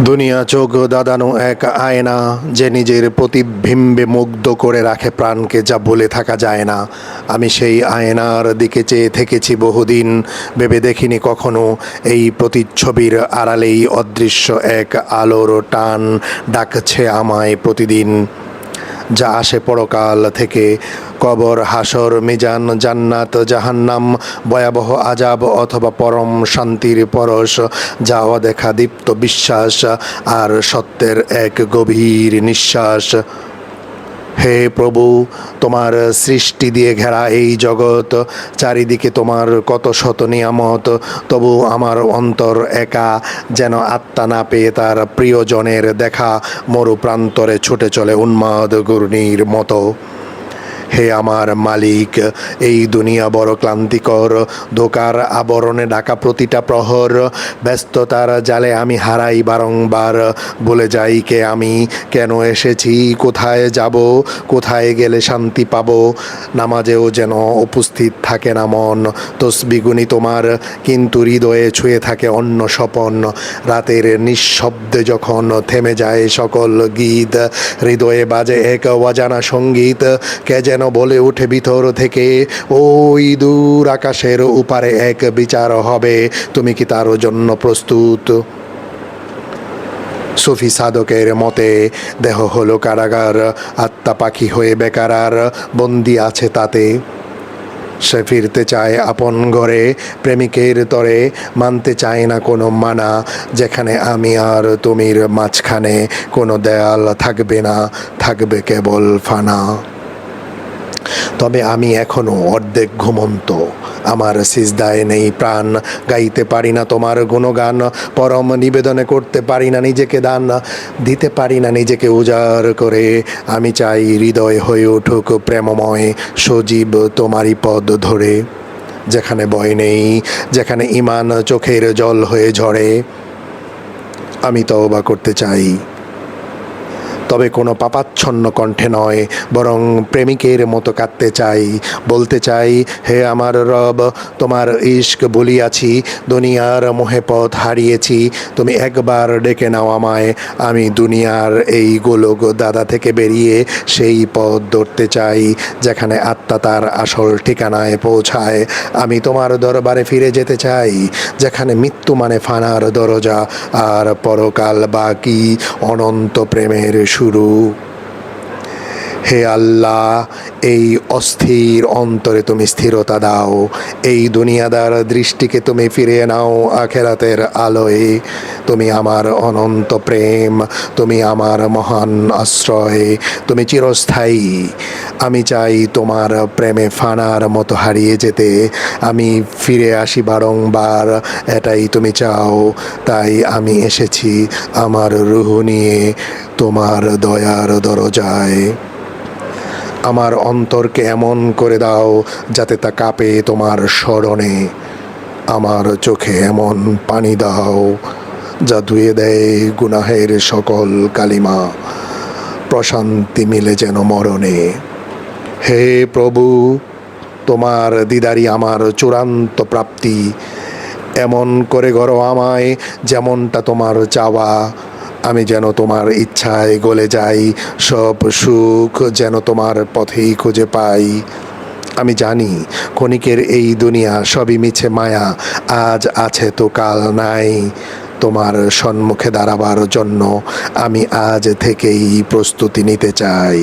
দুনিয়া চোখ দাদানো এক আয়না, যে নিজের প্রতিবিম্বে মুগ্ধ করে রাখে প্রাণকে, যা বলে থাকা যায় না। আমি সেই আয়নার দিকে চেয়ে থেকেছি বহুদিন, ভেবে দেখিনি কখনো এই প্রতিচ্ছবির আড়ালেই অদৃশ্য এক আলোর টান ডাকছে আমায় প্রতিদিন, যা আসে পরকাল থেকে। কবর, হাসর, মিজান, জান্নাত, জাহান্নাম, ভয়াবহ আজাব অথবা পরম শান্তির পরশ, যা অদেখা দীপ্ত বিশ্বাস আর সত্যের এক গভীর নিঃশ্বাস। হে প্রভু, তোমার সৃষ্টি দিয়ে ঘেরা এই জগৎ, চারিদিকে তোমার কত শত নিয়ামত, তবু আমার অন্তর একা, যেন আত্মা না পেয়ে তার প্রিয়জনের দেখা মরু প্রান্তরে ছুটে চলে উন্মাদ ঘূর্ণির মতো। হে আমার মালিক, এই দুনিয়া বড় ক্লান্তিকর, ধোকার আবরণে ঢাকা প্রতিটা প্রহর। ব্যস্ততার জালে আমি হারাই বারংবার, বলে যাই কে আমি, কেন এসেছি, কোথায় যাব, কোথায় গেলে শান্তি পাব। নামাজেও যেন উপস্থিত থাকে না মন, তসবিহ গুনি তোমার, কিন্তু হৃদয়ে ছুঁয়ে থাকে অন্য স্বপন। রাতের নিঃশব্দে যখন থেমে যায় সকল গীত, হৃদয়ে বাজে এক অজানা সঙ্গীত। কে যেন বলে ওঠে ভিতর থেকে, ওই দূর আকাশের উপারে এক বিচার হবে, তুমি কি তার জন্য প্রস্তুত? সুফি সাধকের মতে দেহ হলো কারাগার, আত্মা পাখি হয়ে বেকারার বন্দি আছে তাতে। সে ফিরতে চায় আপন ঘরে, প্রেমিকের তরে, মানতে চায় না কোনো মানা, যেখানে আমি আর তুমির মাঝখানে কোনো দেয়াল থাকবে না, থাকবে কেবল ফানা। তবে আমি এখনো অর্ধেক ঘুমন্ত, আমার সিজদায় নেই প্রাণ, গাইতে পারি না তোমার গুণগান, পরম নিবেদনে করতে পারি না নিজেকে দান, দিতে পারি না নিজেকে উজাড় করে। আমি চাই হৃদয় হয়ে উঠুক প্রেমময়, সজীব তোমারই পদ ধরে। যেখানে ভয় নেই, যেখানে ঈমান চোখের জল হয়ে ঝরে, আমি তওবা করতে চাই, তবে কোনো পাপাচ্ছন্ন কণ্ঠে নয়, বরং প্রেমিকের মতো কাঁদতে চাই, বলতে চাই, হে আমার রব, তোমার ইশক বলিয়াছি, দুনিয়ার মোহে পথ হারিয়েছি, তুমি একবার ডেকে নাও আমায়। আমি দুনিয়ার এই গোলক দাদা থেকে বেরিয়ে সেই পথ ধরতে চাই, যেখানে আত্মা তার আসল ঠিকানায় পৌঁছায়। আমি তোমার দরবারে ফিরে যেতে চাই, যেখানে মৃত্যু মানে ফানার দরজা, আর পরকাল বাকি অনন্ত প্রেমের শুরু। হে আল্লাহ, এই অস্থির অন্তরে তুমি স্থিরতা দাও, এই দুনিয়াদার দৃষ্টিকে তুমি ফিরিয়ে নাও আখেরাতের আলোয়। তুমি আমার অনন্ত প্রেম, তুমি আমার মহান আশ্রয়, তুমি চিরস্থায়ী। আমি চাই তোমার প্রেমে ফানার মতো হারিয়ে যেতে, আমি ফিরে আসি বারংবার, এটাই তুমি চাও। তাই আমি এসেছি আমার রুহ নিয়ে তোমার দয়ার দরজায়। আমার অন্তরকে এমন করে দাও যাতে তা কাঁপে তোমার স্মরণে, আমার চোখে এমন পানি দাও যা ধুয়ে দেয় গুনাহের সকল কালিমা, প্রশান্তি মিলে যেন মরণে। হে প্রভু, তোমার দিদারি আমার চূড়ান্ত প্রাপ্তি, এমন করে গড়ো আমায় যেমনটা তোমার চাওয়া। আমি যেন তোমার ইচ্ছায় গলে যাই, সব সুখ যেন তোমার পথেই খুঁজে পাই। আমি জানি ক্ষণিকের এই দুনিয়া সবই মিছে মায়া, আজ আছে তো কাল নাই। তোমার সম্মুখে দাঁড়াবার জন্য আমি আজ থেকেই প্রস্তুতি নিতে চাই।